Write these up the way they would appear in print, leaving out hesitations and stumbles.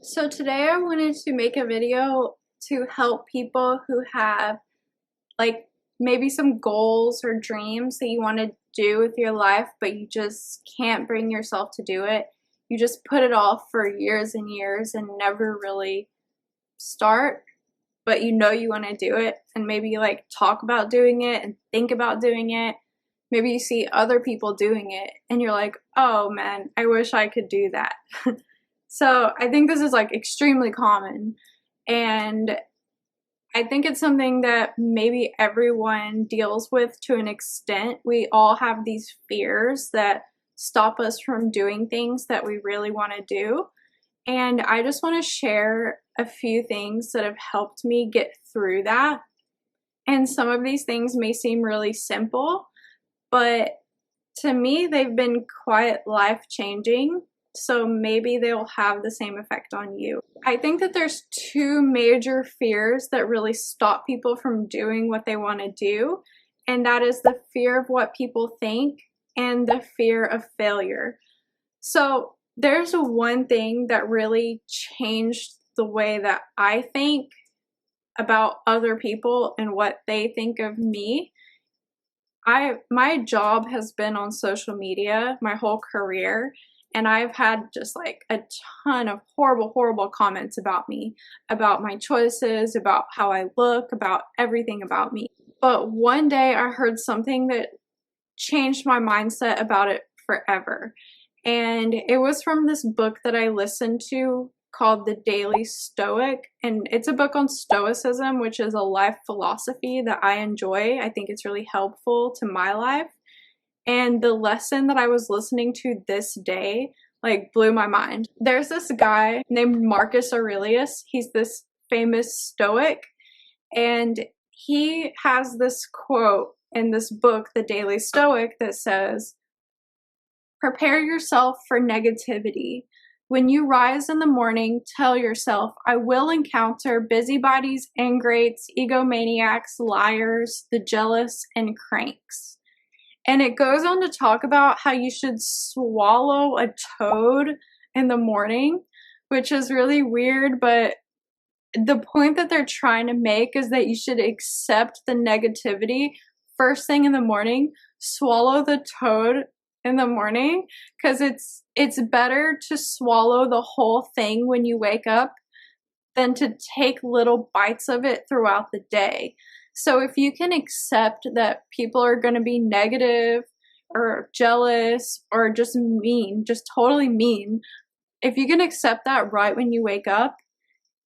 So today I wanted to make a video to help people who have like maybe some goals or dreams that you want to do with your life, but you just can't bring yourself to do it. You just put it off for years and years and never really start, but you know you want to do it, and maybe you like talk about doing it and think about doing it. Maybe you see other people doing it and you're like, oh man, I wish I could do that. So I think this is like extremely common, and I think it's something that maybe everyone deals with to an extent. We all have these fears that stop us from doing things that we really want to do. And I just want to share a few things that have helped me get through that. And some of these things may seem really simple, but to me, they've been quite life-changing. So maybe they'll have the same effect on you. I think that there's two major fears that really stop people from doing what they want to do, and that is the fear of what people think and the fear of failure. So there's one thing that really changed the way that I think about other people and what they think of me. My job has been on social media my whole career, and I've had just like a ton of horrible comments about me, about my choices, about how I look, about everything about me. But one day I heard something that changed my mindset about it forever. And it was from this book that I listened to called the Daily Stoic. And it's a book on Stoicism, which is a life philosophy that I enjoy. I think it's really helpful to my life. And the lesson that I was listening to this day like blew my mind. There's this guy named Marcus Aurelius. He's this famous Stoic, and he has this quote in this book, The Daily Stoic, that says, "Prepare yourself for negativity. When you rise in the morning, tell yourself, I will encounter busybodies, ingrates, egomaniacs, liars, the jealous, and cranks." And it goes on to talk about how you should swallow a toad in the morning, which is really weird, but the point that they're trying to make is that you should accept the negativity first thing in the morning, swallow the toad in the morning, because it's better to swallow the whole thing when you wake up than to take little bites of it throughout the day. So if you can accept that people are going to be negative or jealous or just mean, just totally mean, if you can accept that right when you wake up,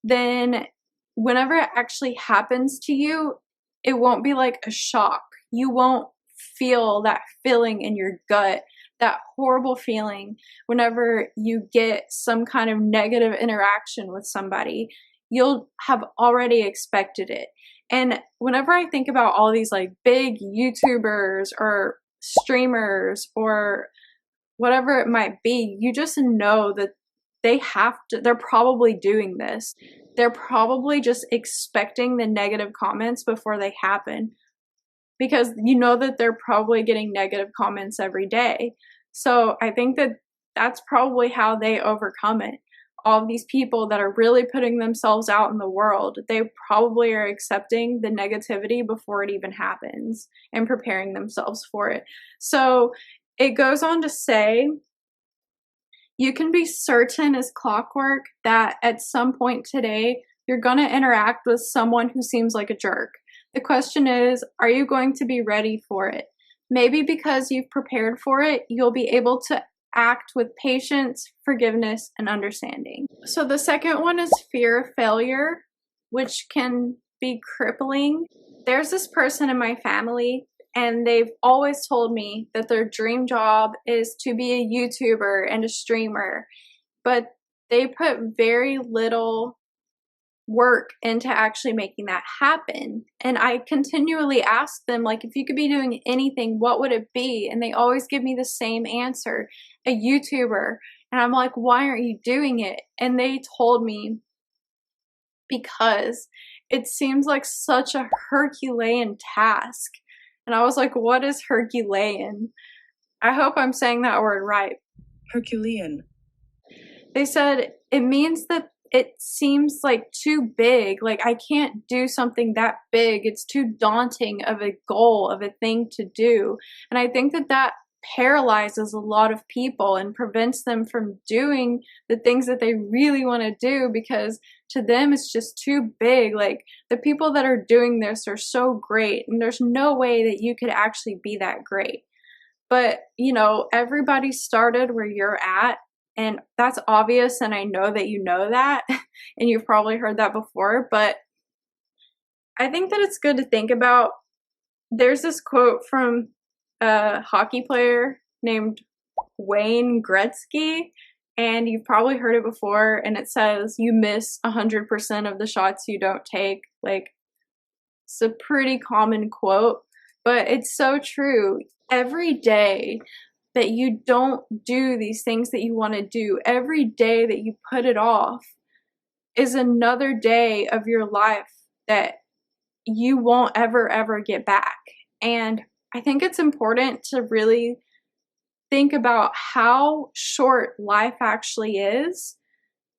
then whenever it actually happens to you, it won't be like a shock. You won't feel that feeling in your gut, that horrible feeling whenever you get some kind of negative interaction with somebody. You'll have already expected it. And whenever I think about all these like big YouTubers or streamers or whatever it might be, you just know that they're probably doing this. They're probably just expecting the negative comments before they happen, because you know that they're probably getting negative comments every day. So I think that that's probably how they overcome it. All of these people that are really putting themselves out in the world, they probably are accepting the negativity before it even happens and preparing themselves for it. So it goes on to say, you can be certain as clockwork that at some point today, you're going to interact with someone who seems like a jerk. The question is, are you going to be ready for it? Maybe because you've prepared for it, you'll be able to act with patience, forgiveness, and understanding. So the second one is fear of failure, which can be crippling. There's this person in my family, and they've always told me that their dream job is to be a YouTuber and a streamer, but they put very little work into actually making that happen. And I continually ask them, like, if you could be doing anything, what would it be? And they always give me the same answer, a YouTuber. And I'm like, why aren't you doing it? And they told me, because it seems like such a Herculean task. And I was like, what is Herculean? I hope I'm saying that word right. Herculean. They said it means that it seems like too big. Like, I can't do something that big. It's too daunting of a goal, of a thing to do. And I think that that paralyzes a lot of people and prevents them from doing the things that they really want to do, because to them it's just too big. Like, the people that are doing this are so great, and there's no way that you could actually be that great. But, you know, everybody started where you're at, and that's obvious, and I know that you know that, and you've probably heard that before, but I think that it's good to think about. There's this quote from a hockey player named Wayne Gretzky, and you've probably heard it before, and it says, "You miss 100% of the shots you don't take." Like, it's a pretty common quote, but it's so true. Every day that you don't do these things that you want to do, every day that you put it off, is another day of your life that you won't ever get back. And I think it's important to really think about how short life actually is,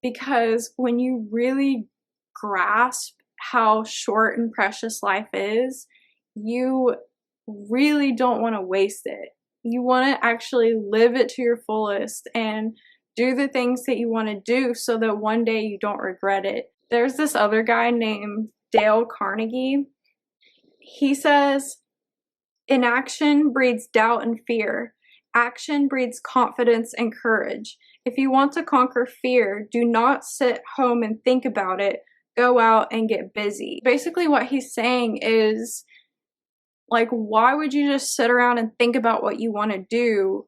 because when you really grasp how short and precious life is, you really don't want to waste it. You want to actually live it to your fullest and do the things that you want to do so that one day you don't regret it. There's this other guy named Dale Carnegie. He says, "Inaction breeds doubt and fear. Action breeds confidence and courage. If you want to conquer fear, do not sit home and think about it. Go out and get busy." Basically, what he's saying is, like, why would you just sit around and think about what you want to do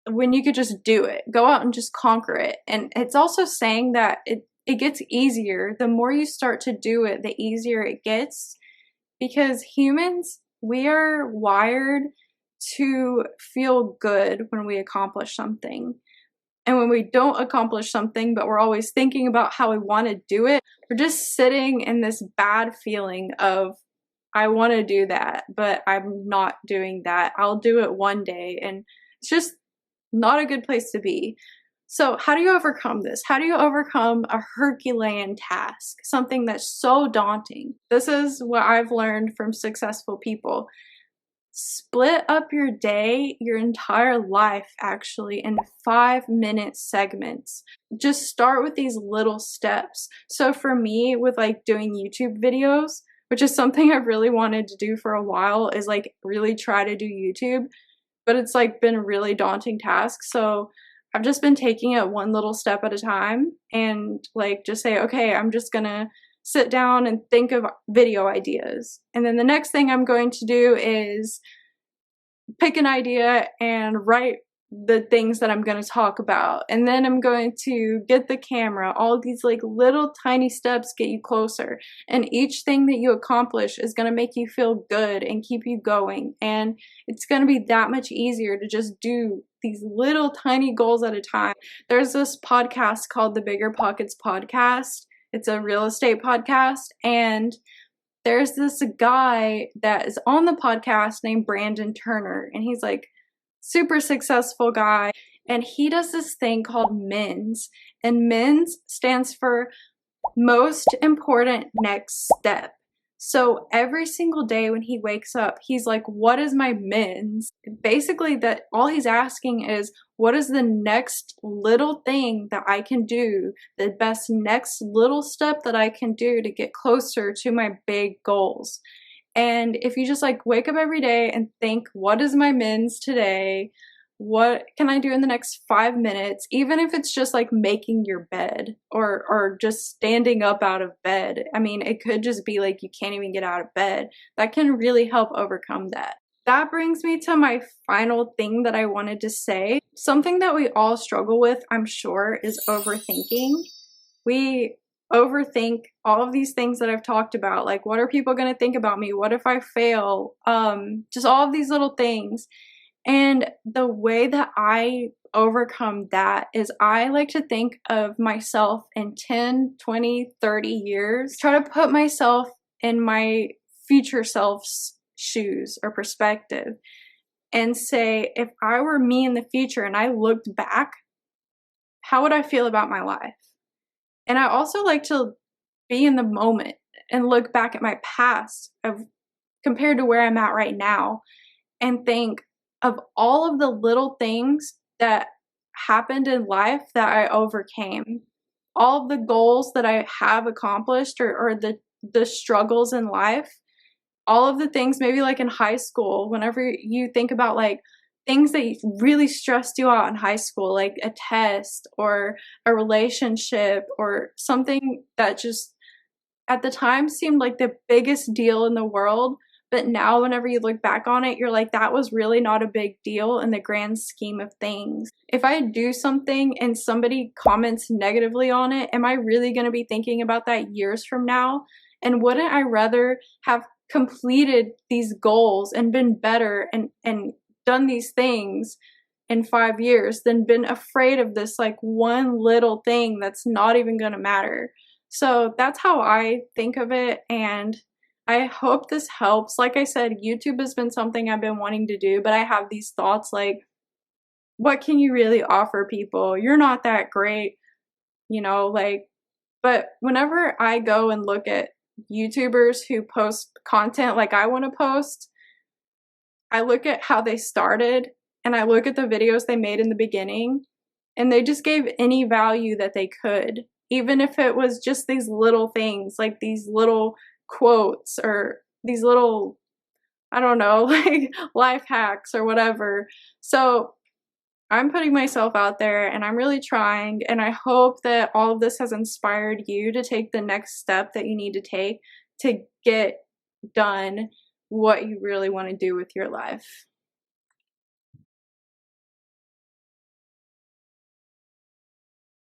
when you could just do it? Go out and just conquer it. And it's also saying that it gets easier. The more you start to do it, the easier it gets, because humans, we are wired to feel good when we accomplish something. And when we don't accomplish something, but we're always thinking about how we want to do it, we're just sitting in this bad feeling of, I want to do that, but I'm not doing that. I'll do it one day. And it's just not a good place to be. So how do you overcome this? How do you overcome a Herculean task? Something that's so daunting. This is what I've learned from successful people. Split up your day, your entire life actually, in 5-minute segments. Just start with these little steps. So for me, with like doing YouTube videos, which is something I've really wanted to do for a while, is like really try to do YouTube, but it's like been a really daunting task. So I've just been taking it one little step at a time, and like just say, okay, I'm just gonna sit down and think of video ideas. And then the next thing I'm going to do is pick an idea and write the things that I'm going to talk about. And then I'm going to get the camera. All these like little tiny steps get you closer. And each thing that you accomplish is going to make you feel good and keep you going. And it's going to be that much easier to just do these little tiny goals at a time. There's this podcast called the Bigger Pockets Podcast. It's a real estate podcast, and there's this guy that is on the podcast named Brandon Turner, and he's like super successful guy, and he does this thing called MINS, and MINS stands for most important next step. So every single day when he wakes up, he's like, what is my MINS? Basically, that all he's asking is, what is the next little thing that I can do, the best next little step that I can do to get closer to my big goals? And if you just like wake up every day and think, what is my MINS today? What can I do in the next 5 minutes? Even if it's just like making your bed or just standing up out of bed. I mean, it could just be like you can't even get out of bed. That can really help overcome that. That brings me to my final thing that I wanted to say. Something that we all struggle with, I'm sure, is overthinking. We overthink all of these things that I've talked about. Like, what are people going to think about me? What if I fail? Just all of these little things. And the way that I overcome that is I like to think of myself in 10, 20, 30 years. Try to put myself in my future self's shoes or perspective and say, if I were me in the future and I looked back, how would I feel about my life? And I also like to be in the moment and look back at my past of compared to where I'm at right now and think of all of the little things that happened in life that I overcame. All of the goals that I have accomplished or the struggles in life, all of the things maybe like in high school, whenever you think about like things that really stressed you out in high school, like a test or a relationship or something that just at the time seemed like the biggest deal in the world, but now whenever you look back on it, you're like, that was really not a big deal in the grand scheme of things. If I do something and somebody comments negatively on it, am I really going to be thinking about that years from now? And wouldn't I rather have completed these goals and been better and done these things in 5 years than been afraid of this like one little thing that's not even going to matter? So that's how I think of it, and I hope this helps. Like I said, YouTube has been something I've been wanting to do, but I have these thoughts like, what can you really offer people? You're not that great, like, but whenever I go and look at YouTubers who post content like I want to post, I look at how they started and I look at the videos they made in the beginning, and they just gave any value that they could, even if it was just these little things, like these little quotes or these little, I don't know, like life hacks or whatever. So I'm putting myself out there and I'm really trying, and I hope that all of this has inspired you to take the next step that you need to take to get done what you really want to do with your life.